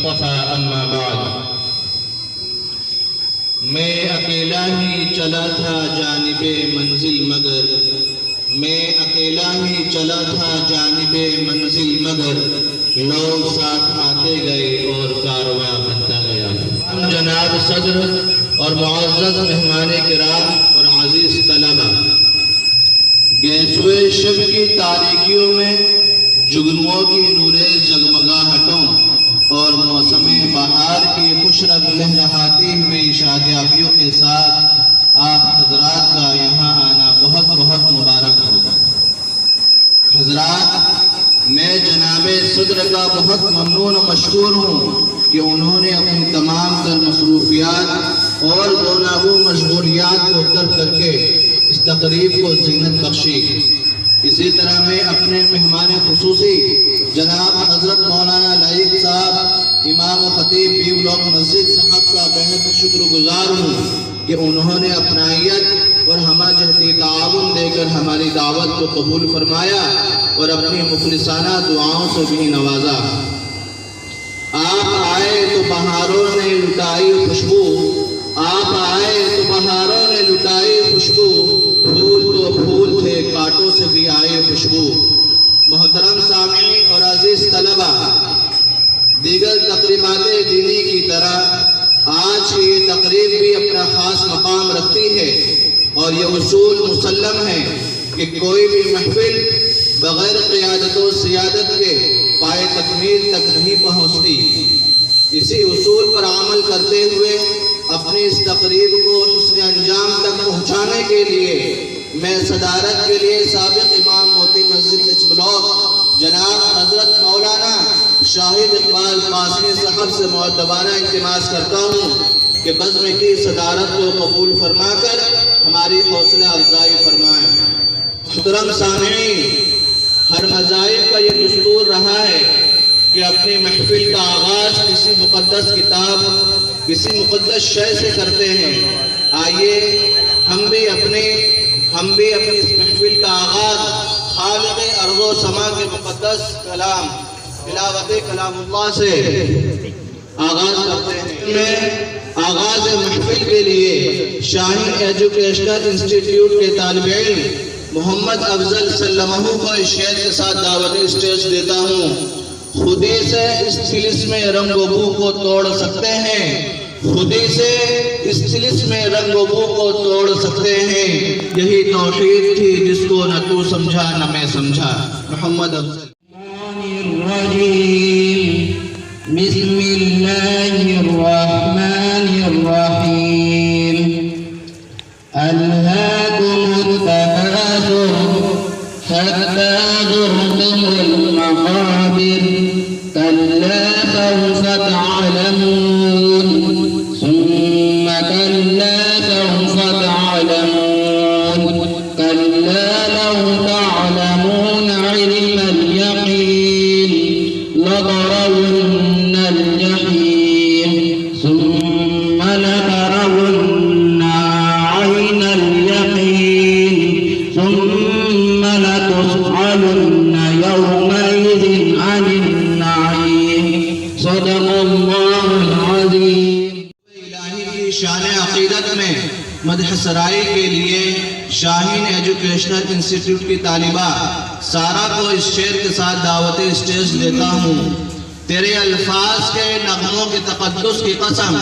المصطفى اما بعد میں اکیلا ہی چلا تھا جانب منزل مگر میں اکیلا ہی چلا تھا جانب منزل مگر لوگ ساتھ آتے گئے اور کارواں بنتا گیا۔ جناب صدر اور معزز مہمان کرام اور عزیز طلبہ، گیسوئے شب کی تاریکیوں میں جگنوؤں کی نورے جگمگاہٹوں اور موسم بہار کی خوشرب لہلہاتی ہوئی شادیابیوں کے ساتھ آپ حضرات کا یہاں آنا بہت بہت مبارک ہوگا۔ حضرات، میں جناب صدر کا بہت ممنون و مشکور ہوں کہ انہوں نے اپنی تمام تر مصروفیات اور گوناگوں مشغولیات کو ترک کر کے اس تقریب کو زینت بخشی۔ اسی طرح میں اپنے مہمان خصوصی جناب حضرت مولانا لائق صاحب امام و خطیب بیولوگ مسجد صاحب کا بہت شکر گزار ہوں کہ انہوں نے اپنائیت اور ہمہ جہتی تعاون دے کر ہماری دعوت کو قبول فرمایا اور اپنی مخلصانہ دعاؤں سے بھی نوازا۔ آپ آئے تو بہاروں نے لٹائی خوشبو، آپ آئے تو بہاروں نے لٹائی خوشبو، پھول تو پھول تھے کانٹوں سے بھی آئے خوشبو۔ محترم سامعین اور عزیز طلبہ، دیگر تقریبات دینی کی طرح آج کی یہ تقریب بھی اپنا خاص مقام رکھتی ہے، اور یہ اصول مسلم ہے کہ کوئی بھی محفل بغیر قیادت و سیادت کے پائے تکمیل تک نہیں پہنچتی۔ اسی اصول پر عمل کرتے ہوئے اپنی اس تقریب کو حسن انجام تک پہنچانے کے لیے میں صدارت کے لیے سابق امام موتی مسجد ایچ بلاک جناب حضرت مولانا شاہد اقبال قاسمی صاحب سے معدبانہ التماس کرتا ہوں کہ بزم کی صدارت کو قبول فرما کر ہماری حوصلہ افزائی فرمائیں۔ محترم سامعین، ہر مذاہب کا یہ دستور رہا ہے کہ اپنی محفل کا آغاز کسی مقدس کتاب، کسی مقدس شے سے کرتے ہیں۔ آئیے ہم بھی اپنی اس محفل کا آغاز خالق ارض و سما کے مقدس کلام تلاوت کلام اللہ سے آغاز کرتے ہیں۔ میں آغاز محفل کے لیے شاہین ایجوکیشنل انسٹیٹیوٹ کے طالب علم محمد افضل سلمہ کو اس شعر کے ساتھ دعوت اسٹیج دیتا ہوں۔ خودی سے اس طلسم رنگ و بو کو توڑ سکتے ہیں، خودی سے اس طلسم رنگ و بو کو توڑ سکتے ہیں، یہی توحید تھی جس کو نہ تو سمجھا نہ میں سمجھا۔ محمد افضل۔ بسم اللہ الرحمن الرحیم۔ الہاکم التکاثر حتی زرتم المقابر کلا سوف تعلمون ثم کلا سوف تعلمون کلا لو تعلمون علم اليقین لترون الجحیم ثم لترون عین اليقین ثم لتسألن یومئذ عن النعیم۔ صدق اللہ العظیم۔ الہی کی شان عقیدت میں مدح سرائی کے لیے شاہین ایجوکیشنل انسٹیٹیوٹ کی طالبہ سارا کو اس شعر کے ساتھ دعوت اسٹیج دیتا ہوں۔ تیرے الفاظ کے نغموں کے تقدس کی قسم،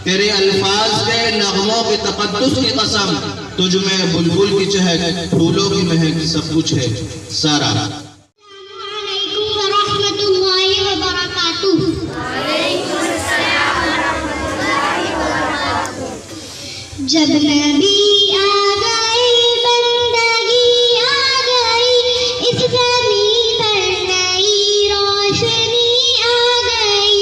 تیرے الفاظ کے نغموں کے تقدس کی قسم، تجھ میں بلبل کی چہک پھولوں کی مہک سب کچھ ہے سارا۔ السلام علیکم ورحمۃ اللہ وبرکاتہ۔ وعلیکم السلام ورحمۃ اللہ وبرکاتہ۔ جب نبی آ گئے بندگی آ گئی، اس زمین پر نئی روشنی آ گئی،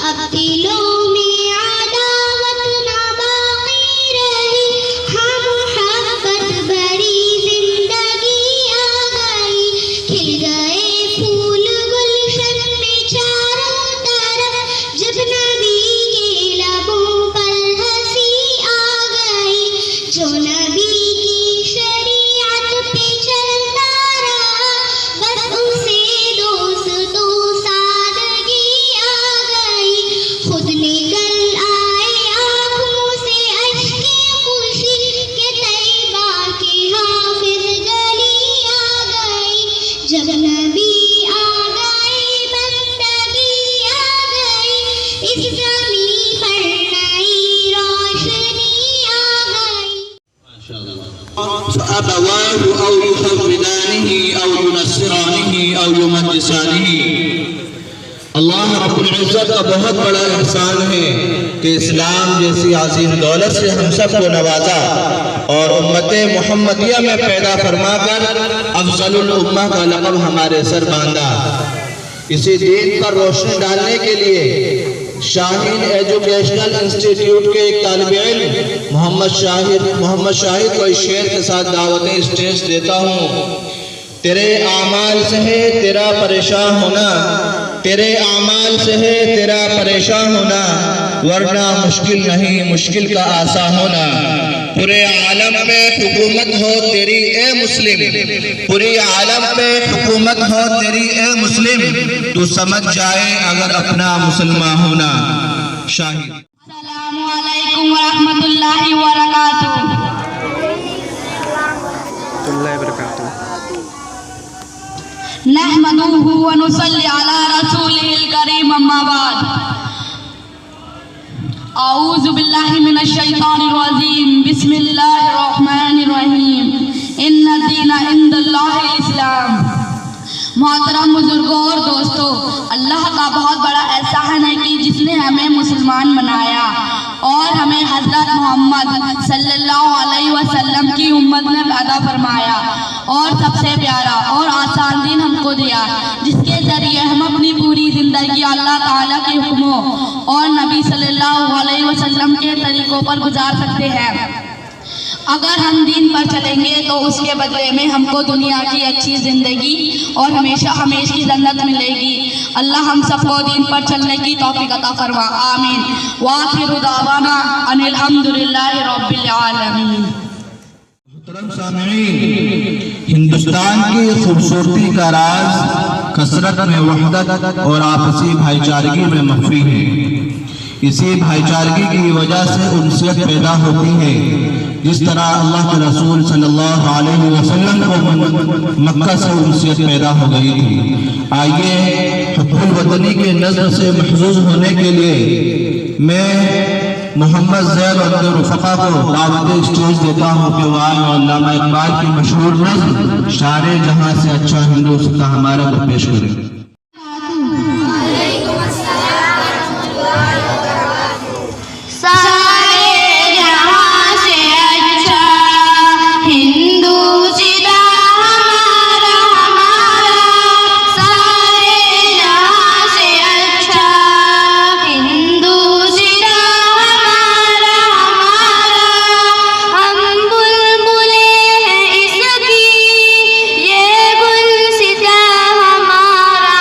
اب دلوں میں عداوت نہ باقی رہی، ہم محبت بڑی زندگی آ گئی، کھل گئے پھول گلشن میں چاروں طرف، جب نبی کے لبوں پر ہنسی آ گئی، جو نبی کی شریعت پہ چلتا رہا، بس اسے دوست تو سادگی آ گئی، خود نکل آئے آنکھوں سے اشکِ خوشی کہ طیبہ کے حافظ جلی آ گئی. جب نبی آ گئے بندگی آ گئی, اس زمین پر نئی روشنی آ گئی. فأبواه أو يحودانه أو ينصرانه أو يمجسانه. اللہ رب العزت کا بہت بڑا احسان ہے کہ اسلام جیسی عظیم دولت سے ہم سب کو نوازا اور امت محمدیہ میں پیدا فرما کر افضل الامہ کا لقب ہمارے سر باندھا. اسی دین پر روشنی ڈالنے کے لیے شاہین ایجوکیشنل انسٹیٹیوٹ کے ایک طالب علم محمد شاہد کو اس شعر کے ساتھ دعوت اسٹیج دیتا ہوں. تیرے اعمال سے ہے تیرا پریشان ہونا, تیرے اعمال سے ہے تیرا پریشان ہونا, ورنہ مشکل نہیں مشکل کا آسان ہونا. پورے عالم پہ حکومت ہو تیری اے مسلم, پورے عالم پہ حکومت ہو تیری اے مسلم, تو سمجھ جائے اگر اپنا مسلمان ہونا. شاہد. السلام علیکم ورحمۃ اللہ وبرکاتہ. نحمده ونصلي على رسوله الكريم اما بعد. اعوذ باللہ من الشیطان الرجیم. بسم اللہ الرحمن الرحیم. ان الدین عند اللہ الاسلام. محترم بزرگوں اور دوستوں, اللہ کا بہت بڑا احسان ہے کہ جس نے ہمیں مسلمان بنایا اور ہمیں حضرت محمد صلی اللہ علیہ وسلم کی امت میں پیدا فرمایا اور سب سے پیارا اور آسان دین ہم کو دیا, جس کے ذریعے ہم اپنی پوری زندگی اللہ تعالیٰ کے حکموں اور نبی صلی اللہ علیہ وسلم کے طریقوں پر گزار سکتے ہیں. اگر ہم دین پر چلیں گے تو اس کے بدلے میں ہم کو دنیا کی اچھی زندگی اور ہمیشہ کی جنت ملے گی. اللہ ہم سب کو دین پر چلنے کی توفیق عطا فرما. آمین. وآخر دعوانا ان الحمدللہ رب العالمین. محترم سامعین, ہندوستان کی خوبصورتی کا راز کثرت میں وحدت اور آپسی بھائی چارگی میں مخفی ہے. اسی بھائی چارگی کی وجہ سے انسیت پیدا ہوتی ہے, جس طرح اللہ کے رسول صلی اللہ علیہ وسلم کو مکہ سے انسیت پیدا ہو گئی تھی. آئیے حب الوطنی کے نظر سے محظوظ ہونے کے لیے میں محمد زید عبد الرفقہ کو دعوت اسٹیج دیتا ہوں کہ وہ آئیں اور علامہ اقبال کی مشہور نظم شعر جہاں سے اچھا ہندوستان ہمارا کو پیش کریں. ہمارا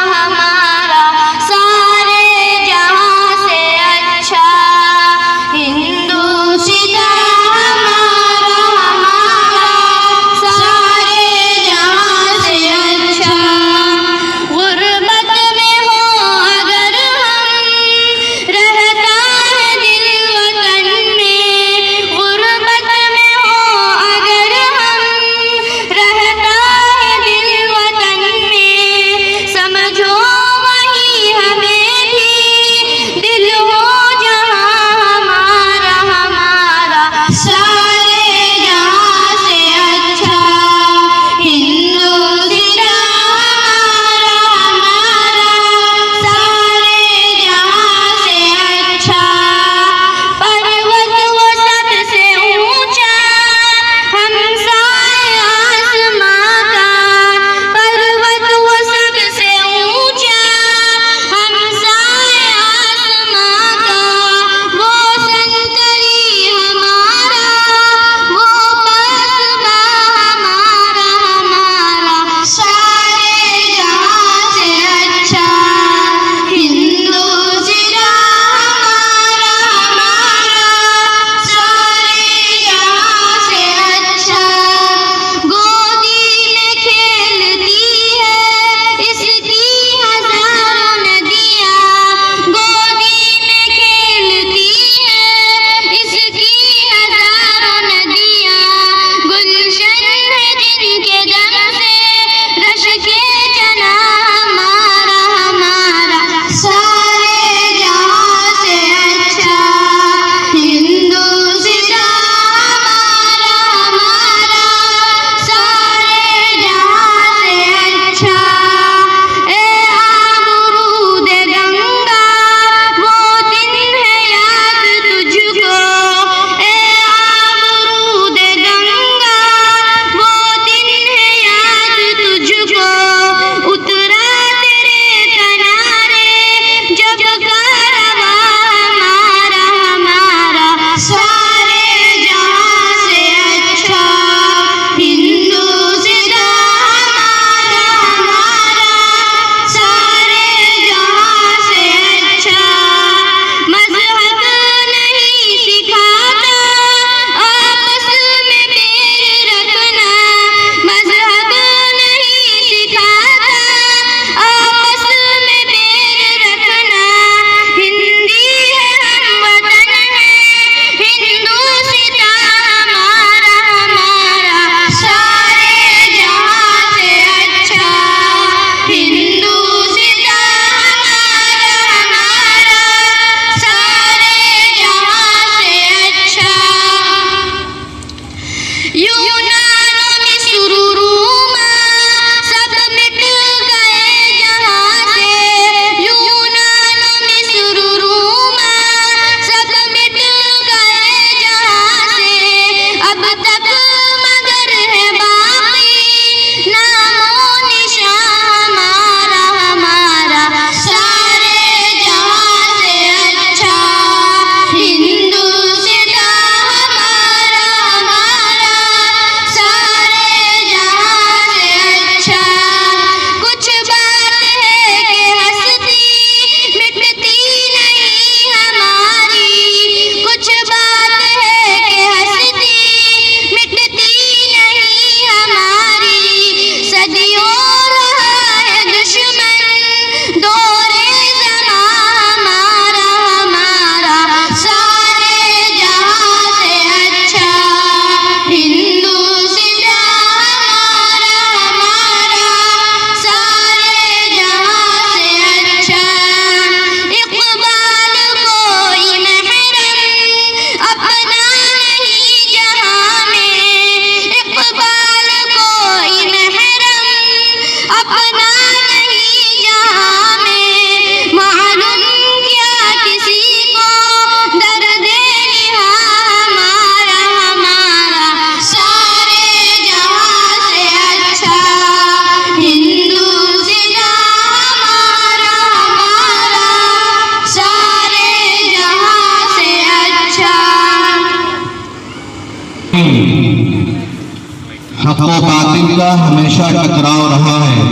حق و باطل کا ہمیشہ ٹکراؤ رہا ہے،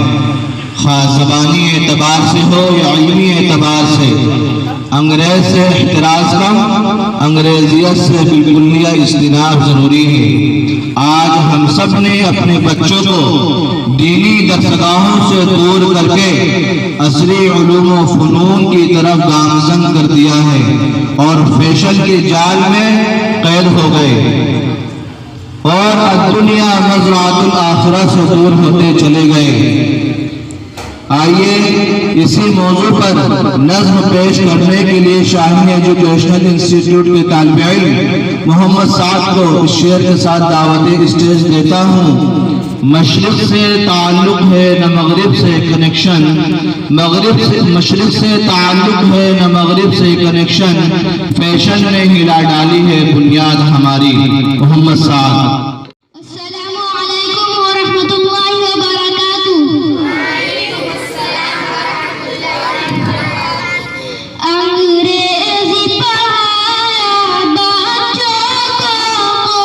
خواہ زبانی اعتبار سے ہو یا علمی اعتبار سے۔ انگریز سے احتراز کم، انگریزیت سے بالکلیہ اجتناب ضروری ہے۔ آج ہم سب نے اپنے بچوں کو دینی درسگاہوں سے دور کر کے عصری علوم و فنون کی طرف گامزن کر دیا ہے اور فیشن کے جال میں قید ہو گئے اور دنیا مزرعۃ الآخرہ سے دور ہوتے چلے گئے۔ آئیے اسی موضوع پر نظم پیش کرنے کے لیے شاہین ایجوکیشنل انسٹیٹیوٹ کے طالب علم محمد سعد کو اس شعر کے ساتھ دعوت اسٹیج دیتا ہوں۔ مشرق سے تعلق ہے نہ مغرب سے کنیکشن، مشرق سے تعلق ہے نہ مغرب سے کنیکشن، فیشن نے ہلا ڈالی ہے بنیاد ہماری۔ محمد سعد۔ السلام علیکم ورحمۃ اللہ وبرکاتہ۔ انگریزی پڑھایا بچوں کو،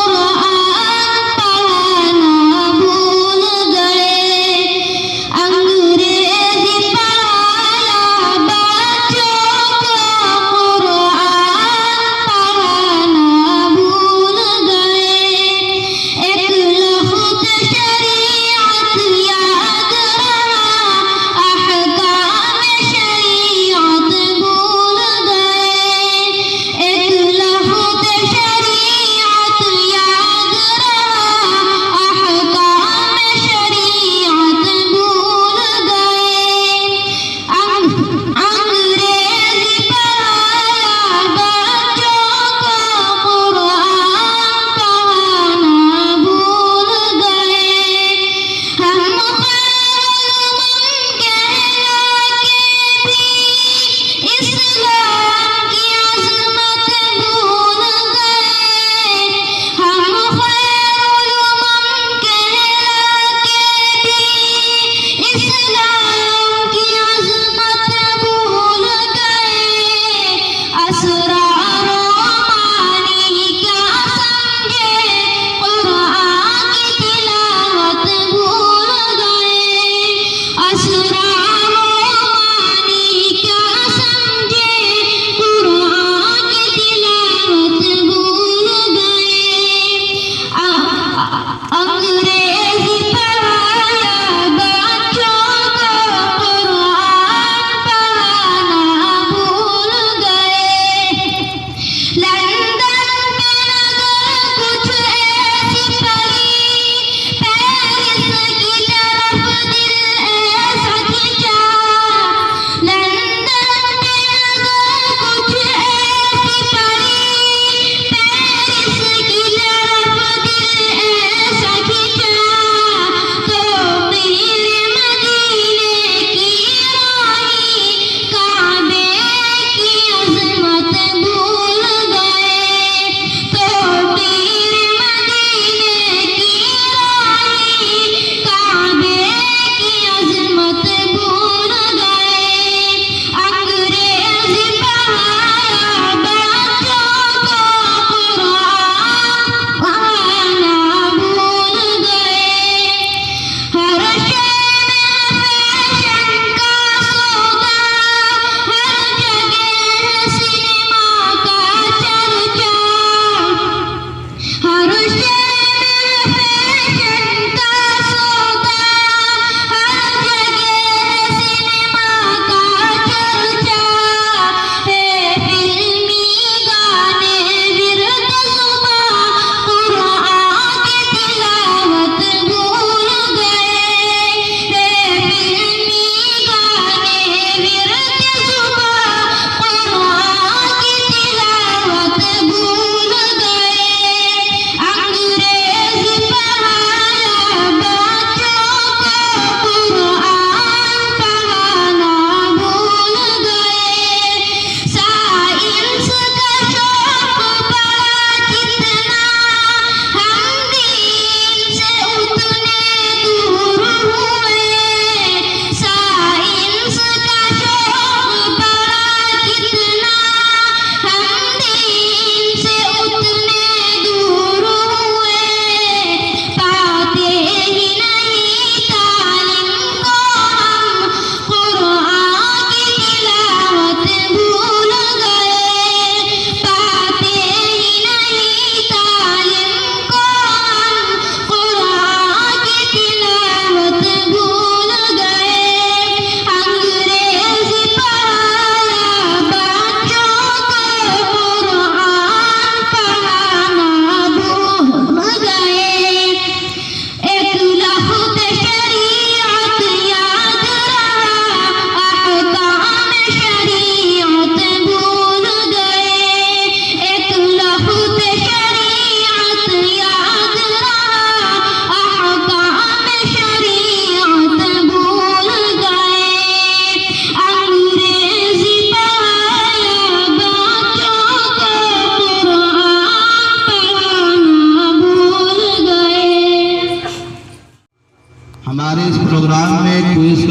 قرآن پڑھانا بھول گئے۔ انگریزی پڑھایا بچوں کو، قرآن پڑھانا بھول گئے۔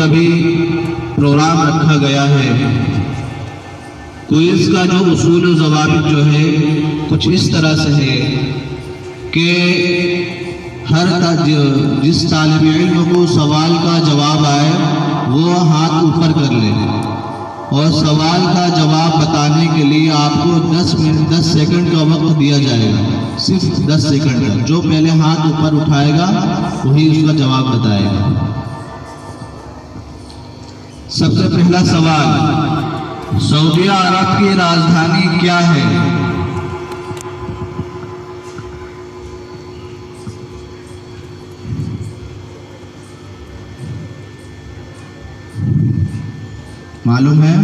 بھی پروگرام رکھا گیا ہے۔ کوئز کا جو اصول و ضوابط جو ہے کچھ اس طرح سے ہے کہ جس طالب علم کو سوال کا جواب آئے وہ ہاتھ اوپر کر لے، اور سوال کا جواب بتانے کے لیے آپ کو 10 سیکنڈ کا وقت دیا جائے گا، صرف 10 سیکنڈ کا۔ جو پہلے ہاتھ اوپر اٹھائے گا وہی اس کا جواب بتائے گا۔ سب سے پہلا سوال، سعودیہ عرب کی راجدھانی کیا ہے؟ معلوم ہے؟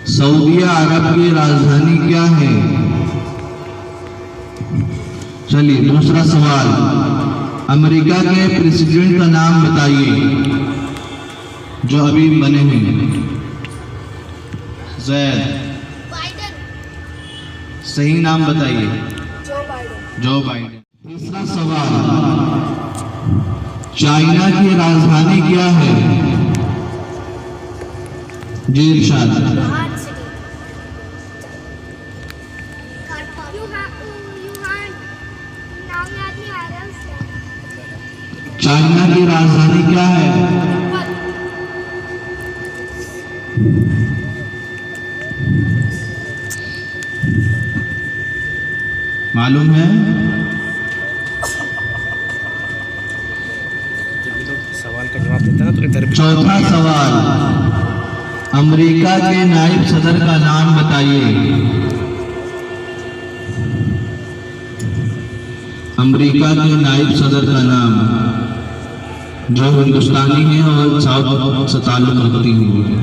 سعودیہ عرب کی راجدھانی کیا ہے؟ چلیے دوسرا سوال، امریکہ کے پریزیڈنٹ کا نام بتائیے جو ابھی بنے ہیں۔ زید، صحیح نام بتائیے۔ Joe Biden. تیسرا سوال، چائنا کی راجدھانی کیا ہے؟ جی ارشاد۔ چائنا کی راجدھانی کیا ہے؟ معلوم ہے؟ سوال کا جواب دیتا نا تو ادھر۔ چوتھا سوال، امریکہ کے نائب صدر کا نام بتائیے۔ امریکہ کے نائب صدر کا نام، جو ہندوستانی ہے اور ساؤتھ سے تعلق رکھتی ہے۔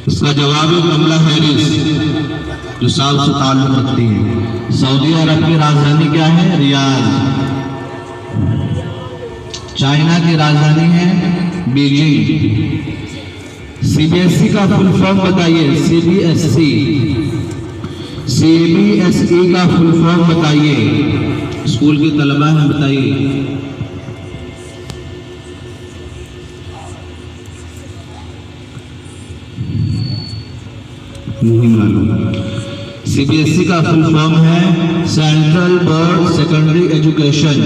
اس کا جواب ہے کملا ہیرس، جو ساؤتھ سے تعلق رکھتی ہے۔ سعودی عرب کی راجدھانی کیا ہے؟ ریاض۔ چائنا کی راجدھانی ہے Beijing. C B S E کا فل فارم بتائیے۔ سی بی ایس ای کا فل فارم بتائیے، اسکول کے طلبہ ہیں بتائیے۔ نہیں معلوم۔ سی بی ایس ای کا فل فارم ہے central board secondary education.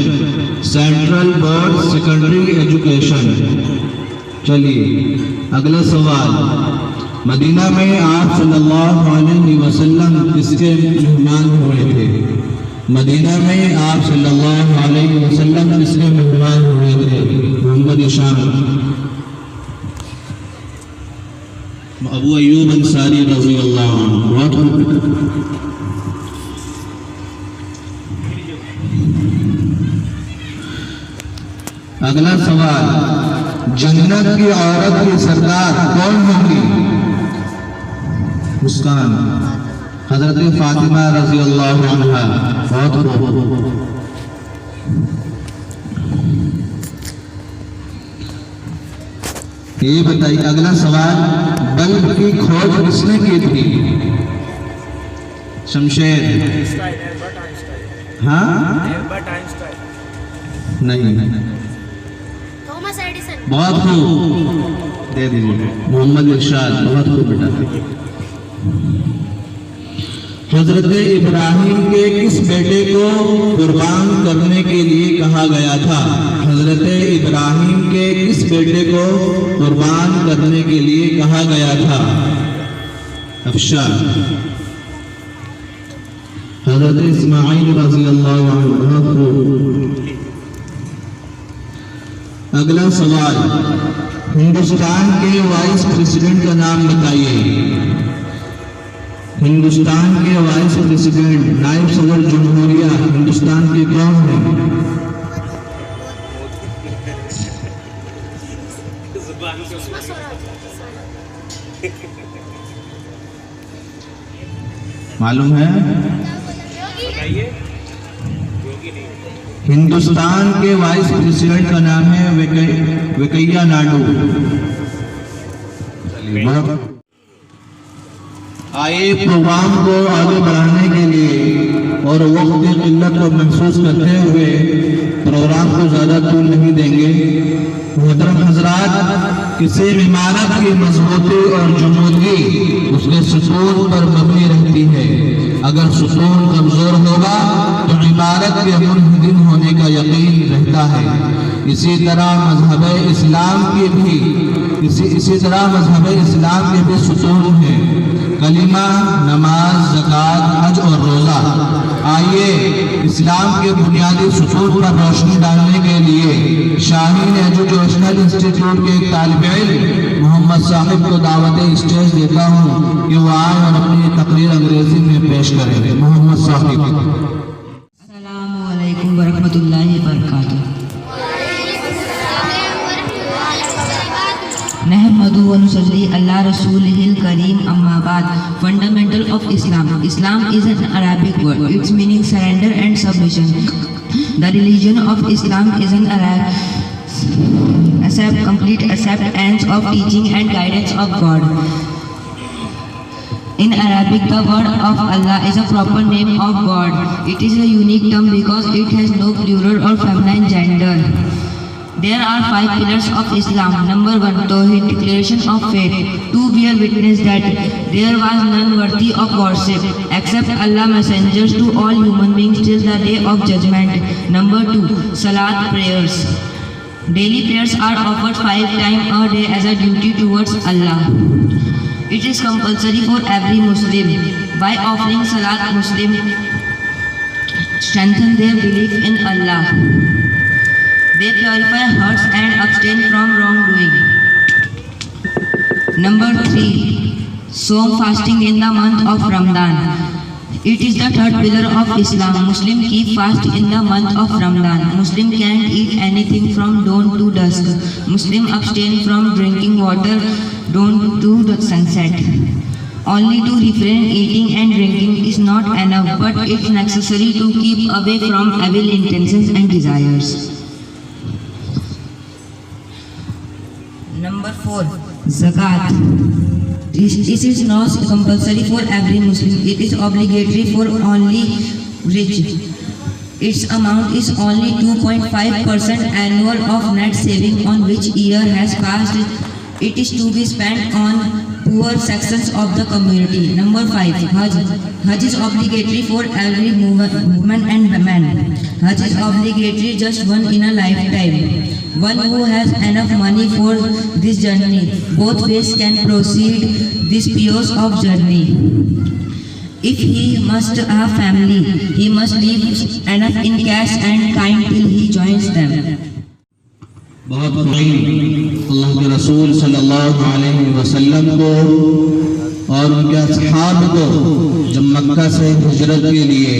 Central board secondary education. چلیے اگلا سوال، مدینہ میں آپ صلی اللہ علیہ وسلم کس کے مہمان ہوئے تھے؟ مدینہ میں آپ صلی اللہ علیہ وسلم کس کے مہمان ہوئے تھے؟ محمد اشام۔ ابو ایوب انصاری رضی اللہ عنہ۔ اگلا سوال، جنت کی عورت کی سردار کون ہوگی؟ مسکان، حضرت فاطمہ رضی اللہ عنہا۔ بہت یہ بتائیے۔ اگلا سوال، بلب کی کھوج کس نے کی تھی؟ شمشیر۔ ہاں نہیں، بہت خوب، دے دیجیے۔ محمد ارشاد، بہت خوب بیٹا۔ حضرت ابراہیم کے کس بیٹے کو قربان کرنے کے لیے کہا گیا تھا؟ حضرت ابراہیم کے کس بیٹے کو قربان کرنے کے لیے کہا گیا تھا؟ افشا۔ حضرت اسماعیل رضی اللہ عنہ۔ اگلا سوال، ہندوستان کے وائس پریزیڈنٹ کا نام بتائیے۔ ہندوستان کے وائس پریزیڈنٹ، نائب صدر جمہوریہ ہندوستان کے کون ہیں؟ معلوم ہے؟ ہندوستان کے وائس پریزیڈنٹ کا نام ہے وینکیا نائیڈو۔ آئے پروگرام کو آگے بڑھانے کے لیے اور وقت کی قلت کو محسوس کرتے ہوئے پروگرام کو زیادہ طول نہیں دیں گے۔ محترم حضرات، کسی عمارت کی مضبوطی اور جمودگی اس کے ستون پر مبنی رہتی ہے۔ اگر ستون کمزور ہوگا تو عمارت کے منہدم ہونے کا یقین رہتا ہے۔ اسی طرح مذہب اسلام کے بھی ستون ہیں: کلمہ، نماز، زکوٰۃ، حج اور روزہ۔ آئیے اسلام کے بنیادی ستون پر روشنی ڈالنے کے لیے شاہین ایجوکیشنل انسٹیٹیوٹ کے ایک طالب علم محمد صاحب کو دعوت اسٹیج دیتا ہوں کہ وہ آئیں اور اپنی تقریر انگریزی میں پیش کریں۔ محمد صاحب۔ السلام علیکم ورحمۃ اللہ وبرکاتہ۔ نحمد و نصلی علی رسولہ الکریم، اما بعد۔ Fundamental of Islam. Islam is an Arabic word. Its meaning surrender and submission. The religion of Islam is an complete acceptance of teaching and guidance of God. In Arabic, the word of Allah is a proper name of God. It is a unique term because it has no plural or feminine gender. There are 5 pillars of Islam. Number 1, Tawheed, declaration of faith. 2, bear witness that there was none worthy of worship except Allah, messengers to all human beings till the day of judgment. Number 2, Salat, prayers. Daily prayers are offered 5 times a day as a duty towards Allah. It is compulsory for every Muslim. By offering Salat, Muslims strengthen their belief in Allah. They purify hearts and abstain from wrongdoing. Number 3, Sawm, fasting in the month of Ramadan. It is the 3rd pillar of Islam. Muslim keep fast in the month of Ramadan. Muslim can't eat anything from dawn to dusk. Muslim abstain from drinking water dawn to the sunset. Only to refrain eating and drinking is not enough, but it's necessary to keep away from evil intentions and desires. Number 4, Zakat. This is not compulsory for every Muslim. It is obligatory for only rich. Its amount is only 2.5% annual of net saving on which year has passed. It is to be spent on poor sections of the community. Number 5, Hajj. Hajj is obligatory for every woman and man. Hajj is obligatory just one in a lifetime. One who has enough money for this journey, both ways can proceed this pious of journey. If he must have family, he must leave enough in cash and kind till he joins them. بہت قریب اللہ کے رسول صلی اللہ علیہ وسلم کو اور ان کے اصحاب کو جب مکہ سے ہجرت کے لیے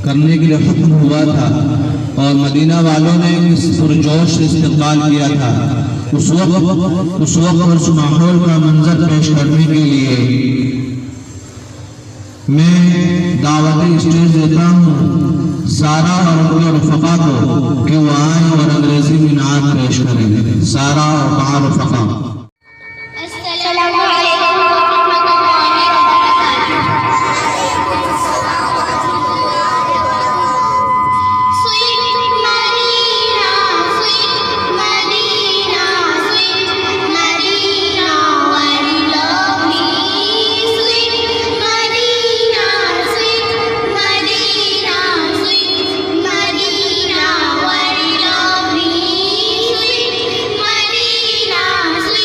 کرنے کے لیے حکم ہوا تھا اور مدینہ والوں نے اس پرجوش سے استقبال کیا تھا، اس وقت اور اس ماحول کا منظر پیش کرنے کے لیے میں دعوتی اسٹیج دیتا ہوں سارا اور ان کے رفقا کو کہ وہ آئیں اور انگریزی میں نعت پیش کریں۔ سارا اور کہاں رفقا؟ السلام علیکم ورحمۃ اللہ وبرکاتہ۔ Sweet Medina, sweet Medina, sweet Medina, very lovely. Sweet Medina, sweet Medina, sweet Medina, very lovely. Sweet Medina, sweet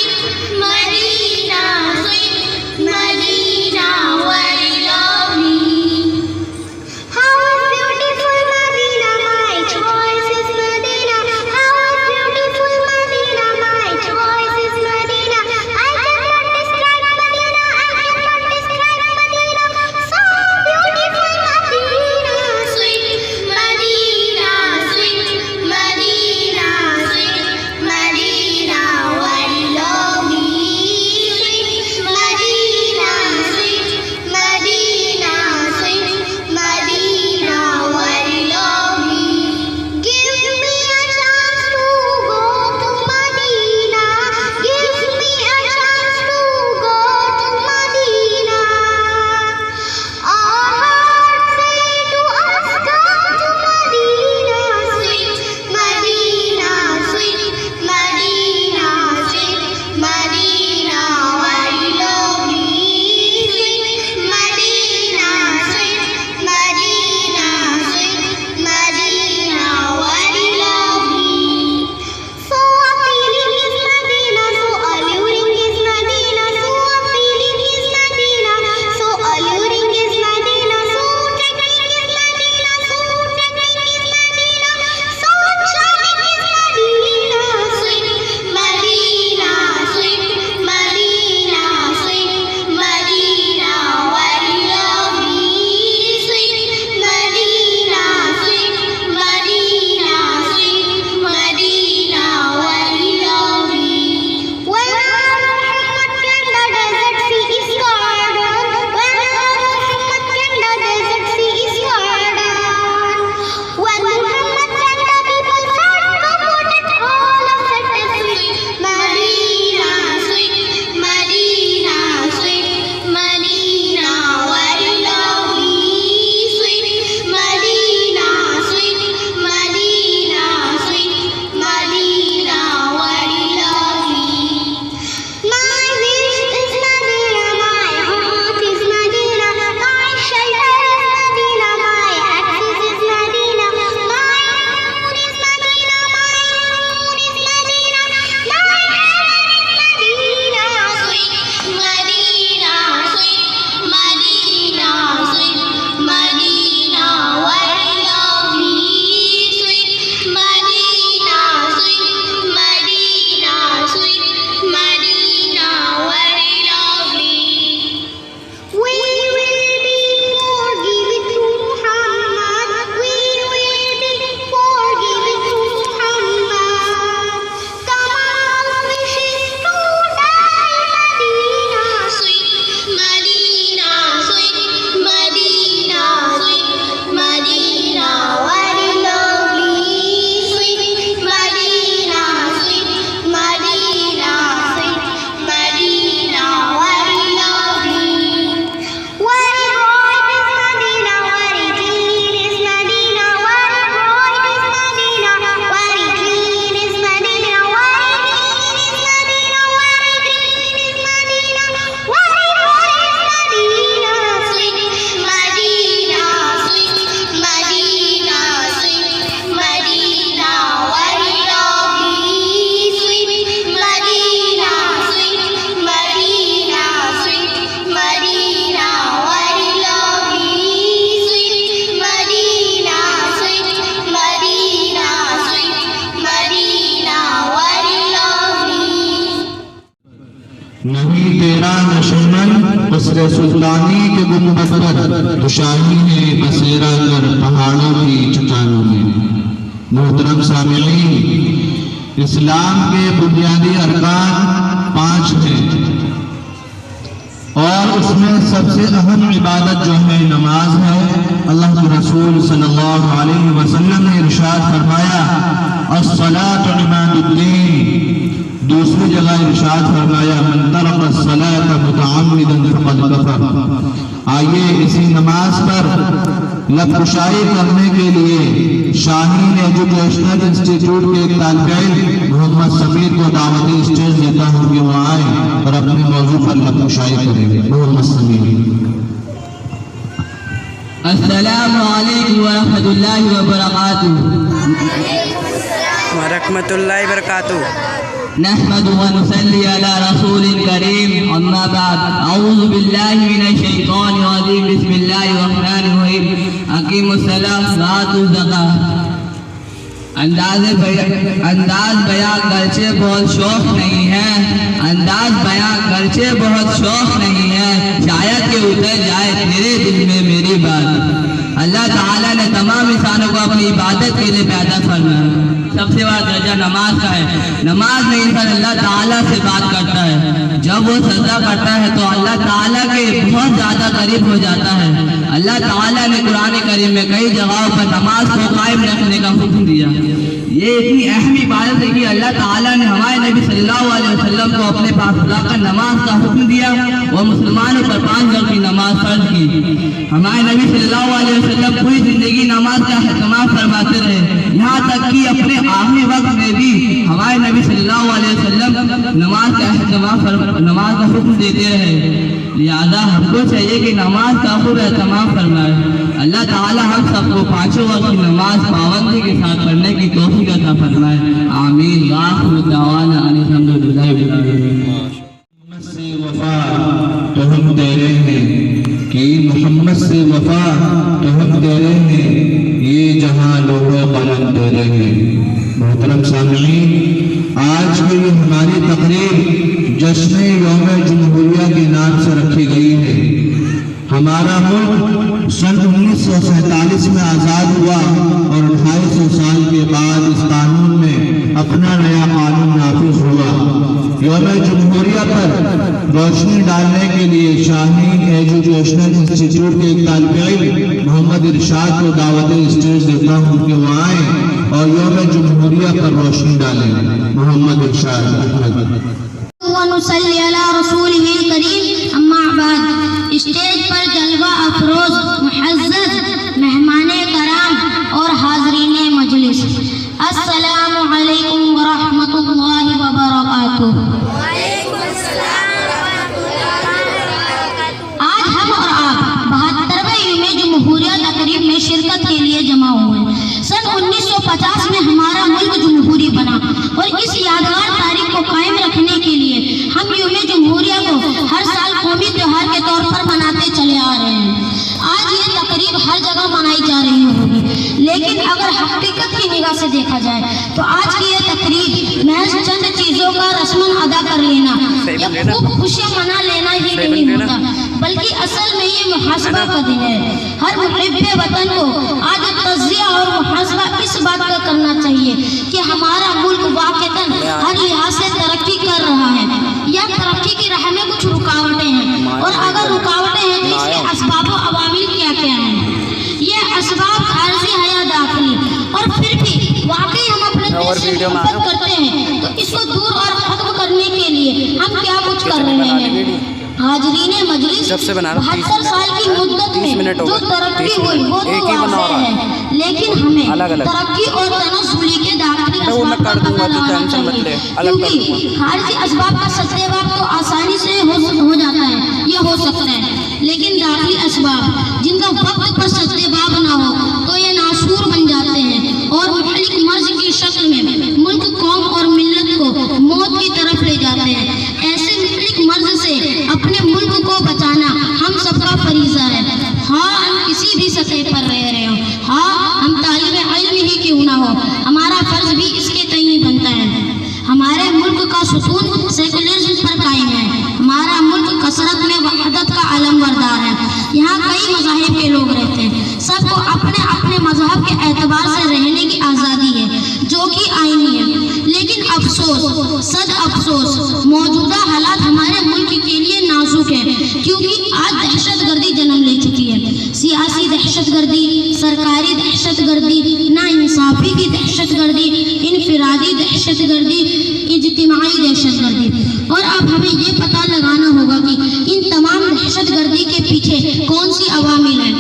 قصر سلطانی کے گنبد پر تو شاہی نے بسیرا کر پہاڑوں کی چٹانوں میں۔ محترم سامعین، اسلام کے بنیادی ارکان 5 ہیں اور اس میں سب سے اہم عبادت جو ہے نماز ہے۔ اللہ کے رسول صلی اللہ علیہ وسلم نے ارشاد فرمایا الصلاۃ عماد الدین۔ دوسری جگہ ارشاد فرمایا من ترک الصلاۃ متعمدا فقد کفر۔ آئیے اسی نماز پر لب کشائی کرنے کے لیے شاہین ایجوکیشنل انسٹیٹیوٹ کے ایک طالب علم محمد سمیر کو دعوتی اسٹیج دیتا ہوں کہ وہ آئیں اور اپنے موضوع پر لب کشائی کریں گے۔ محمد سمیر۔ السلام علیکم ورحمۃ اللہ وبرکاتہ۔ ورحمۃ اللہ وبرکاتہ۔ نحمد ونصلي على رسول الكريم اما بعد اعوذ بالله من الشيطان الرجيم بسم الله الرحمن الرحيم اقیموا الصلاة وآتوا الزکاة۔ انداز بیان گرچہ بہت شوق نہیں ہے، انداز بیان گرچہ بہت شوق نہیں ہے، شاید کہ اتر جائے تیرے دل میں میری بات۔ اللہ تعالیٰ نے تمام انسانوں کو اپنی عبادت کے لیے پیدا فرمایا۔ سب سے بڑا درجہ نماز کا ہے۔ نماز میں انسان اللہ تعالیٰ سے بات کرتا ہے۔ جب وہ سجدہ کرتا ہے تو اللہ تعالیٰ کے بہت زیادہ قریب ہو جاتا ہے۔ اللہ تعالیٰ نے قرآن کریم میں کئی جگہوں پر نماز کو قائم رکھنے کا حکم دیا۔ یہ اتنی اہم عبادت ہے کہ اللہ تعالیٰ نے ہمارے نبی صلی اللہ علیہ وسلم کو اپنے پاس بلا کر نماز کا حکم دیا اور مسلمانوں پر 5 وقت کی نماز فرض کی۔ ہمارے نبی صلی اللہ علیہ وسلم پوری زندگی نماز کا اہتمام فرماتے رہے، یہاں تک کہ اپنے آخری وقت میں بھی ہمارے نبی صلی اللہ علیہ وسلم نماز کا حکم دیتے رہے۔ لہذا ہم کو چاہیے کہ نماز کا خوب اہتمام فرمائے۔ اللہ تعالیٰ ہم سب کو 5 وقت کی نماز پابندی کے ساتھ پڑھنے کی توفیق عطا فرمائے، آمین۔ وآخر دعوانا ان الحمدللہ رب العالمین۔ محمد سے وفا تو ہم تیرے ہیں، کہ محمد سے وفا تو ہم تیرے ہیں، یہ جہاں لوگوں قلم تیرے ہیں۔ محترم سامعین، آج کی ہماری تقریب جشن یوم جمہوریہ کے نام سے رکھی گئی ہے۔ ہمارا ملک سن 1947 میں آزاد ہوا اور 250 سال کے بعد اس قانون میں اپنا نیا قانون نافذ ہوا۔ یوم جمہوریہ پر روشنی ڈالنے کے لیے شاہین ایجوکیشنل انسٹیٹیوٹ کے ایک طالب علم محمد ارشاد کو دعوت اسٹیج دیتا ہوں کہ وہ آئیں اور یوم جمہوریہ پر روشنی ڈالیں۔ محمد ارشاد۔ ونصلي على رسوله الكريم اما بعد۔ اسٹیج پر جلوہ افروز معزز مہمان کرام اور حاضرین مجلس، السلام علیکم ورحمۃ اللہ وبرکاتہ۔ آج ہم اور آپ 72ویں یوم جمہوریہ تقریب میں شرکت کے لیے جمع ہوئے۔ سن 1950 میں ہمارا ملک جمہوری بنا اور اس یادگار تاریخ کو قائم رکھنے کے لیے ہم یوم جمہوریہ کو ہر سال قومی تہوار کے طور پر مناتے چلے آ رہے ہیں۔ آج یہ تقریب ہر جگہ منائی جا رہی ہوگی، لیکن اگر حقیقت کی نگاہ سے دیکھا جائے تو آج کی یہ تقریب محض چند چیزوں کا رسماً ادا کر لینا یا خوب خوشیاں منا لینا ہی نہیں ہوتا، بلکہ اصل میں یہ محاسبہ کا دن ہے۔ ہر محب وطن کو آج تجزیہ اور محاسبہ اس بات کا کرنا چاہیے کہ ہمارا ملک واقعتاً ہر لحاظ سے ترقی کر رہا ہے یا ترقی کی راہ میں کچھ رکاوٹیں ہیں، اور اگر رکاوٹیں ہیں تو اس کے اسباب و عوامل کیا کیا ہیں۔ یہ اسباب خارجی ہے یا داخلی، اور پھر بھی واقعی ہم اپنے دیش سے محبت کرتے ہیں تو اس کو دور اور ختم کرنے کے لیے ہم کیا کچھ کر رہے ہیں۔ حاضرین مجلس، 72 سال کی مدت میں جو ترقی ہوئی وہ تو واضح ہے، لیکن ہمیں ترقی اور تنزلی کے داخلی اسباب کا پتہ لگانا چاہیے، کیونکہ خارجی اسباب کا سدباب تو آسانی سے ہو جاتا ہے یا ہو سکتا ہے، لیکن داخلی اسباب جن کا وقت پر سدباب نہ ہو تو یہ ناشور بن جاتے ہیں اور مہلک مرض کی شکل میں ملک، قوم اور ملت کو موت کی طرف لے جاتے ہیں۔ ایسے مہلک مرض سے اپنے ملک کو بچانا ہم سب کا فریضہ ہے، ہاں ہم کسی بھی سطح پر رہ رہے ہوں، ہاں ہم طالب علم ہی کیوں نہ ہو، ہمارا فرض بھی اس کے تئیں بنتا ہے۔ ہمارے ملک کا ستون سیکولرزم پر قائم ہے، ہمارا ملک کثرت میں وحدت کا سیاسی دہشت گردی، سرکاری دہشت گردی، ناانصافی کی دہشت گردی، انفرادی دہشت گردی، اجتماعی دہشت گردی۔ اور اب ہمیں یہ پتہ لگانا ہوگا کہ ان تمام دہشت گردی کے پیچھے کون سی عوامل ہیں،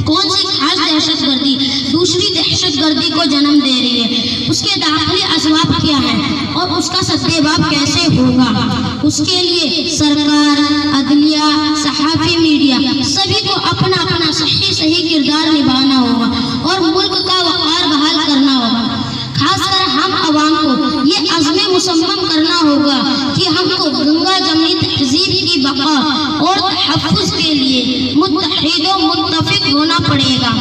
کون سی خاص دہشت گردی دوسری دہشت گردی کو جنم دے رہی ہے، اس کے داخلی اسباب کیا ہیں اور اس کا سدباب کیسے ہوگا۔ اس کے لیے سرکار، عدلیہ، صحافی، میڈیا سبھی کو اپنا اپنا صحیح کردار نبھانا ہوگا اور ملک کا وقار بحال کرنا ہوگا۔ خاص کر ہم عوام کو یہ عزم مصمم کرنا ہوگا کہ ہم کو گنگا جمنی تہذیب کی بقا اور تحفظ کے لیے متحد و متفق ہونا پڑے گا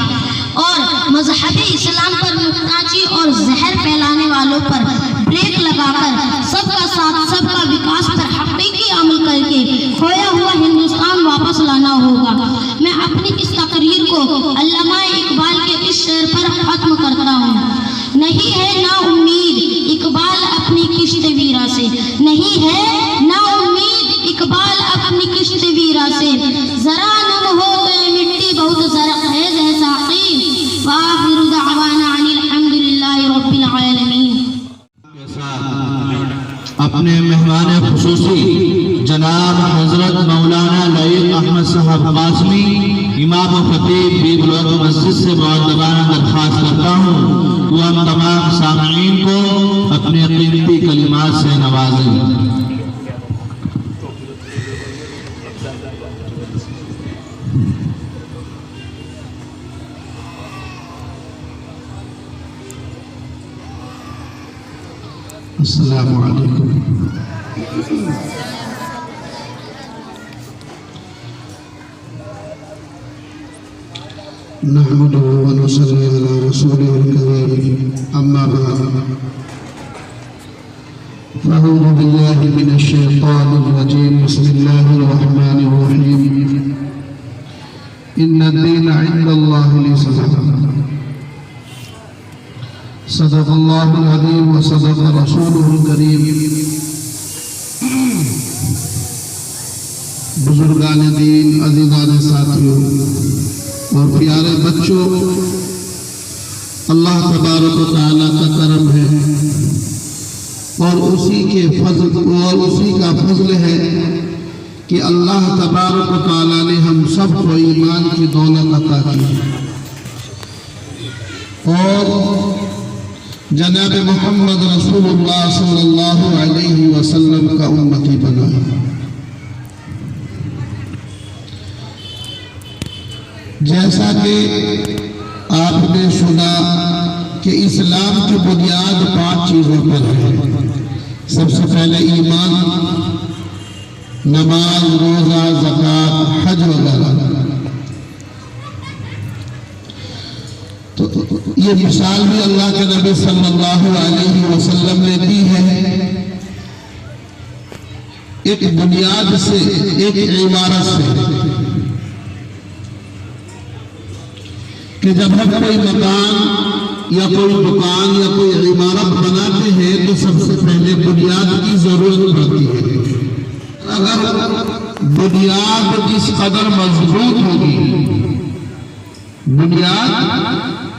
اور مذہب اسلام پر نکتاچی اور زہر پھیلانے والوں پر بریک لگا کر سب کا ساتھ، سب کا وکاس پر حقیقی عمل کر کے کھویا ہوا ہندوستان واپس لانا ہوگا۔ میں اپنی اس تقریر کو علامہ اقبال کے اس شعر پر ختم کرتا ہوں۔ نہیں ہے نا امید اقبال اپنی کشت ویرا سے، نہیں ہے نا امید اقبال اپنی کشت ویرا سے، ذرا نم ہو گئے مٹی بہت زرق ہے زہ ساقی، وآخر دعوانا عن الحمد للہ رب العالمین۔ اپنے مہمان خصوصی جناب حضرت مولانا لعیق احمد صاحب قاسمی امام و خطیب بی بلوغ مسجد سے معدبانہ درخواست کرتا ہوں کہ ہم تمام سامعین کو اپنے قیمتی کلمات سے نوازیں۔ السلام علیکم۔ نحمده ونصلي على رسوله الكريم، أما بعد، فأعوذ بالله من الشيطان الرجيم، بسم الله الرحمن الرحيم، إن الدين عند الله الإسلام، صدق اللہ العظیم و صدق رسولہ الکریم۔ بزرگان دین، عزیزان ساتھیوں اور پیارے بچوں، اللہ تبارک و تعالیٰ کا کرم ہے اور اسی کا فضل ہے کہ اللہ تبارک و تعالیٰ نے ہم سب کو ایمان کی دولت عطا کی اور جناب محمد رسول اللہ صلی اللہ علیہ وسلم کا امتی بنایا۔ جیسا کہ آپ نے سنا کہ اسلام کی بنیاد 5 چیزوں پر ہے۔ سب سے پہلے ایمان، نماز، روزہ، زکوٰۃ، حج وغیرہ۔ تو یہ مثال بھی اللہ کے نبی صلی اللہ علیہ وسلم نے دی ہے، ایک بنیاد سے، ایک عمارت سے، کہ جب ہم کوئی مکان یا کوئی دکان یا کوئی عمارت بناتے ہیں تو سب سے پہلے بنیاد کی ضرورت پڑتی ہے۔ اگر بنیاد جس قدر مضبوط ہوگی، بنیاد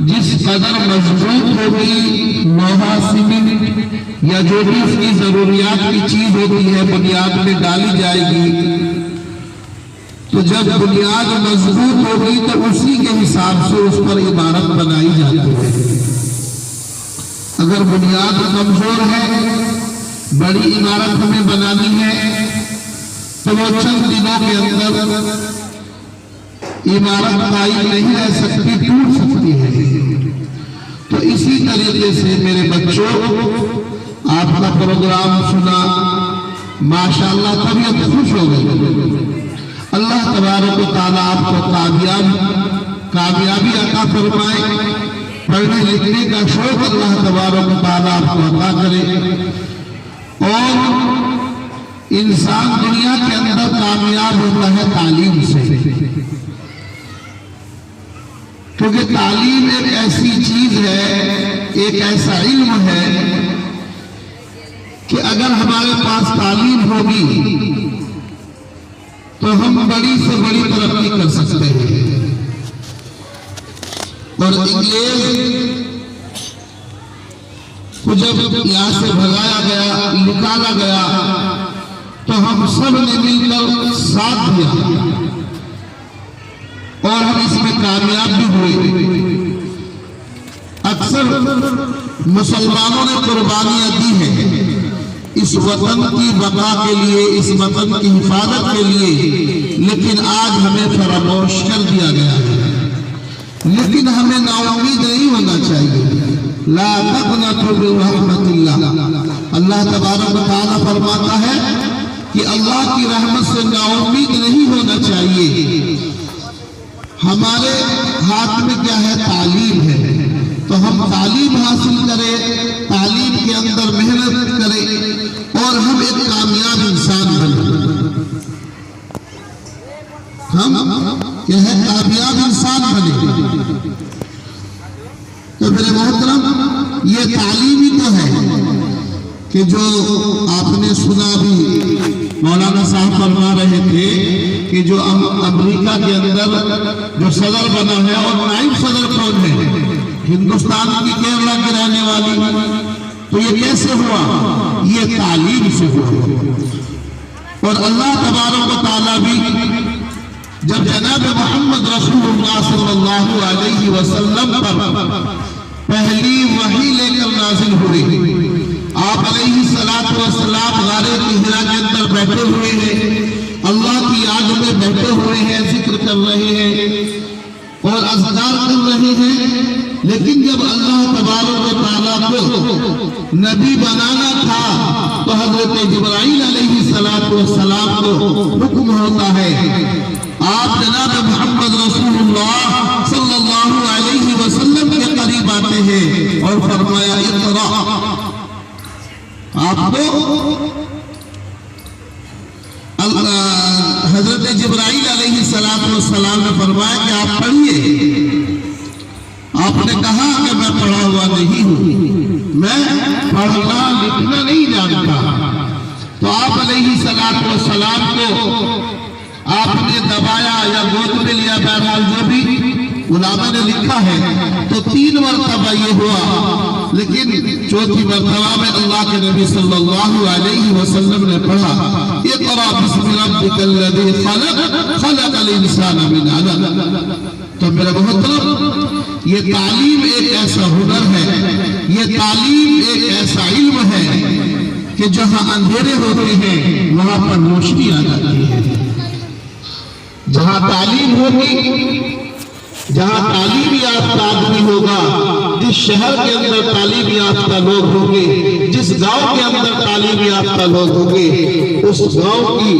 جس قدر مضبوط ہوگی، لوہا، سیمنٹ یا جو بھی اس کی ضروریات کی چیز ہوتی ہے بنیاد میں ڈالی جائے گی، تو جب بنیاد مضبوط ہوگی تو اسی کے حساب سے اس پر عمارت بنائی جاتی ہے۔ اگر بنیاد کمزور ہے، بڑی عمارت ہمیں بنانی ہے تو وہ چند دنوں کے اندر عمارت قائم نہیں رہ سکتی، ٹوٹ سکتی ہے۔ تو اسی طریقے سے میرے بچوں، آپ کا پروگرام سنا، ماشاءاللہ طبیعت خوش ہو گئی۔ اللہ تبارک و تعالیٰ آپ کو کامیابی عطا فرمائے، پڑھنے لکھنے کا شوق اللہ تبارک و تعالیٰ آپ کو عطا کرے، اور انسان دنیا کے اندر کامیاب ہوتا ہے تعلیم سے، کیونکہ تعلیم ایک ایسی چیز ہے، ایک ایسا علم ہے کہ اگر ہمارے پاس تعلیم ہوگی تو ہم بڑی سے بڑی ترقی کر سکتے ہیں۔ اور انگریز کو جب یہاں سے بھگایا گیا، نکالا گیا، تو ہم سب نے مل کر ساتھ دیا اور ہم اس میں کامیاب بھی ہوئے۔ اکثر مسلمانوں نے قربانیاں دی ہیں اس وطن کی بقا کے لیے، اس وطن کی حفاظت کے لیے، لیکن آج ہمیں فراموش کر دیا گیا ہے۔ لیکن ہمیں نا امید نہیں ہونا چاہیے۔ لا تقنطوا من رحمت اللہ، اللہ تبارک و تعالیٰ فرماتا ہے کہ اللہ کی رحمت سے نا امید نہیں ہونا چاہیے۔ ہمارے ہاتھ میں کیا ہے؟ تعلیم ہے، تو ہم تعلیم حاصل کریں، تعلیم کے اندر محنت کریں اور ہم ایک کامیاب انسان بنیں۔ ہم کیا ہے؟ کامیاب انسان بنیں۔ تو میرے محترم، یہ تعلیم ہی تو ہے کہ جو آپ نے سنا بھی مولانا صاحب فرما رہے تھے کہ جو امریکہ کے اندر جو صدر بنا ہے اور نائب صدر کون ہے؟ ہندوستان کی کیرلا کی رہنے والی۔ تو یہ کیسے ہوا؟ یہ تعلیم سے ہوا۔ اور اللہ تبارک و تعالیٰ بھی جب جناب محمد رسول اللہ صلی اللہ علیہ وسلم پر پہلی وحی لے کر نازل ہوئی، آپ علیہ السلام غار ہرا کے اندر بیٹھے ہوئے ہیں، اللہ کی یاد میں بیٹھے ہوئے ہیں، ذکر کر رہے ہیں اور اذکار کر رہے ہیں۔ لیکن جب اللہ تبارک و تعالیٰ کو نبی بنانا تھا تو حضرت جبرائیل علیہ السلام کو حکم ہوتا ہے، آپ جناب محمد رسول اللہ صلی اللہ علیہ وسلم کے قریب آتے ہیں اور فرمایا اقرأ، آپ کو حضرت جبرائیل علیہ السلام نے فرمایا کہ آپ پڑھیے۔ آپ نے کہا کہ میں پڑھا ہوا نہیں ہوں، میں پڑھنا لکھنا نہیں جانتا۔ تو آپ علیہ السلام کو آپ نے دبایا یا گود میں لیا، بہرحال جو بھی علماء نے لکھا ہے، تو 3 مرتبہ یہ ہوا، لیکن چوتھی مرتبہ میں اللہ کے نبی صلی اللہ علیہ وسلم نے پڑھا، اقرأ بسم ربک الذی خلق خلق الانسان من علق۔ تو میرے محترم، یہ تعلیم ایک ایسا ہنر ہے، یہ تعلیم ایک ایسا علم ہے کہ جہاں اندھیرے ہوتے ہیں وہاں پر روشنی آ جاتی ہے۔ جہاں تعلیم ہوگی، جہاں تعلیم یافتہ آدمی ہوگا، جس شہر کے اندر تعلیم یافتہ لوگ ہوں گے، جس گاؤں کے اندر تعلیم یافتہ لوگ ہوں گے، اس گاؤں کی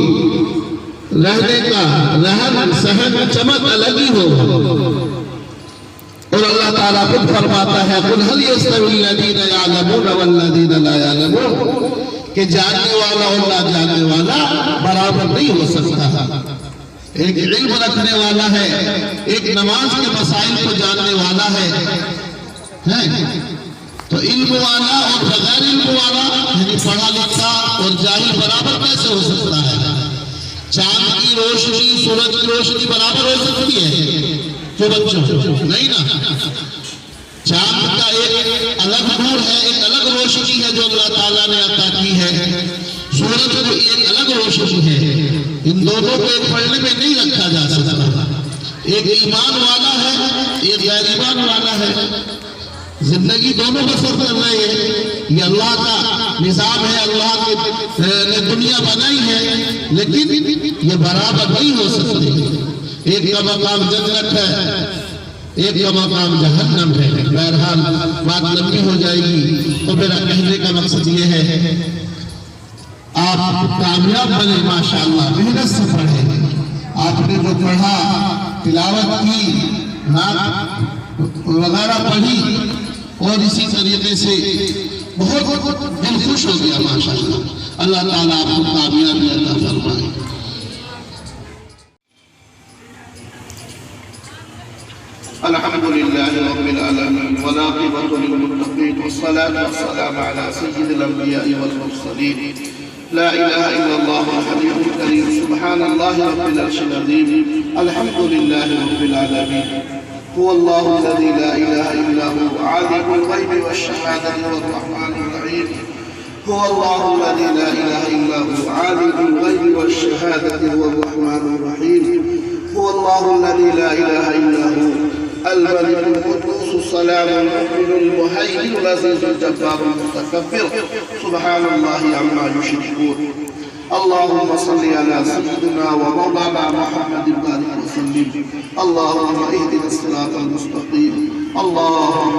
رہنے کا رہن سہن چمک الگ ہی ہوگا۔ اور اللہ تعالیٰ خود فرماتا ہے قُلْ هَلْ يَسْتَوِي الَّذِينَ يَعْلَمُونَ وَالَّذِينَ لَا يَعْلَمُونَ، کہ جاننے والا اور نہ جاننے والا برابر نہیں ہو سکتا۔ ایک علم رکھنے والا ہے، ایک نماز کے مسائل کو جاننے والا ہے، تو علم والا اور بغیر علم والا، یعنی پڑھا لکھا اور جاہل برابر کیسے ہو سکتا ہے؟ چاند کی روشنی سورج کی روشنی برابر ہو سکتی ہے جو بچوں؟ نہیں نا۔ چاند کا ایک الگ نور ہے، ایک الگ روشنی ہے جو اللہ تعالیٰ نے عطا کی ہے، سورج کو ایک الگ روشنی ہے۔ ان دونوں کو ایک پڑھنے میں نہیں رکھا جا سکتا۔ ایک ایمان والا ہے، ایک غیر ایمان والا ہے، زندگی دونوں بسر کر رہے ہیں۔ یہ اللہ کا نظام ہے، اللہ نے دنیا بنائی ہے، لیکن یہ برابر نہیں ہو سکتے۔ ایک کا مقام جنت ہے، ایک کا مقام جہنم ہے۔ بہرحال بات لمبی ہو جائے گی، تو میرا کہنے کا مقصد یہ ہے آپ کامیاب بنے، ماشاءاللہ محنت سے پڑھیں۔ آپ نے جو پڑھا، تلاوت کی، نعت وغیرہ پڑھی، اور اسی طریقے سے بہت دل خوش ہو گیا ماشاءاللہ۔ اللہ تعالیٰ آپ کو کامیابی عطا فرمائے۔ الحمد لله رب العالمين والعاقبة للمتقين والصلاة والسلام على سيد الأنبياء والمرسلين لا إله إلا الله الحليم الكريم سبحان الله رب العرش العظيم الحمد لله رب العالمين هو الله الذي لا إله إلا هو عالم الغيب والشهادة هو الرحمن الرحيم هو الله الذي لا إله إلا هو عالم الغيب والشهادة هو الرحمن الرحيم هو الله الذي لا إله إلا هو الملك القدوس السلام المؤمن المهيمن العزيز الجبار المتكبر سبحان الله عما يشركون اللهم صل على سيدنا ومولانا محمد وآله وسلم اللهم اهدنا الصراط المستقيم اللهم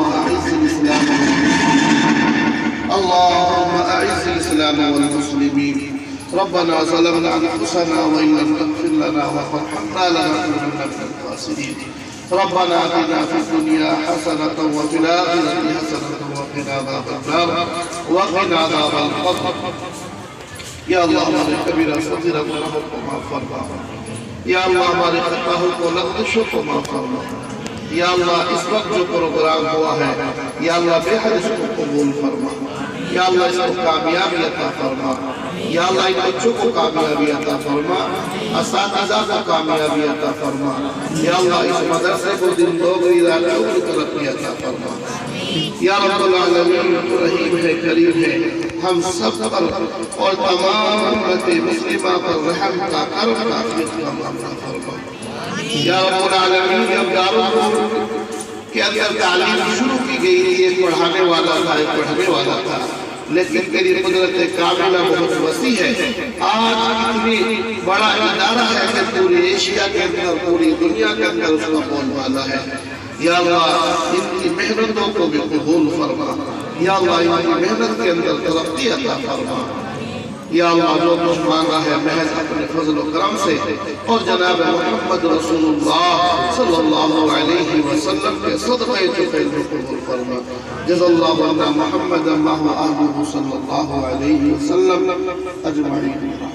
أعز الإسلام والمسلمين ربنا ظلمنا أنفسنا وإن لم تغفر لنا وترحمنا لنكونن من الخاسرين ربنا آتنا في الدنيا حسنة وفي الآخرة حسنة وقنا عذاب النار وقنا عذاب القبر یا اللہ ہمارے کبیرہ صغیرہ گناہوں کو معاف فرما یا اللہ ہمارے خطاہوں کو لغزشوں کو معاف فرما یا اللہ اس وقت جو پروگرام ہوا ہے یا اللہ بے حد اس کو قبول فرما یا اللہ اس کو کامیابی عطا فرما یا اللہ ان بچوں کو کامیابی عطا فرما اساتذہ کو کامیابی عطا فرما یا اللہ اس مدرسے کو دن دوگری راتوں کی ترقی عطا فرما یا رب العالمین تو رحیم ہے کریم ہے ہم سب پر اور تمام امت مسلمہ پر رحم کا کرم کا معاملہ فرما یا رب العالمین جب دارالعلوم کے اندر تعلیم شروع کی گئی تھی ایک پڑھانے والا تھا ایک پڑھنے والا تھا لیکن تیری قدرت کاملہ بہت وسیع ہے آج اتنی بڑا ادارہ ہے کہ پوری ایشیا کے اندر پوری دنیا کے اندر اس کا بول والا ہے یا اللہ ان کی محنتوں کو بھی قبول فرما یا اللہ ان کی محنت کے اندر ترقی عطا فرما یا اللہ جو کچھ مانگا ہے محض اپنے فضل و کرم سے اور جناب محمد رسول اللہ صلی اللہ علیہ وسلم کے صدقے چکے جو قبول فرما جزا اللہ عنا محمد اللہ آلہ صلی اللہ علیہ وسلم اجمعین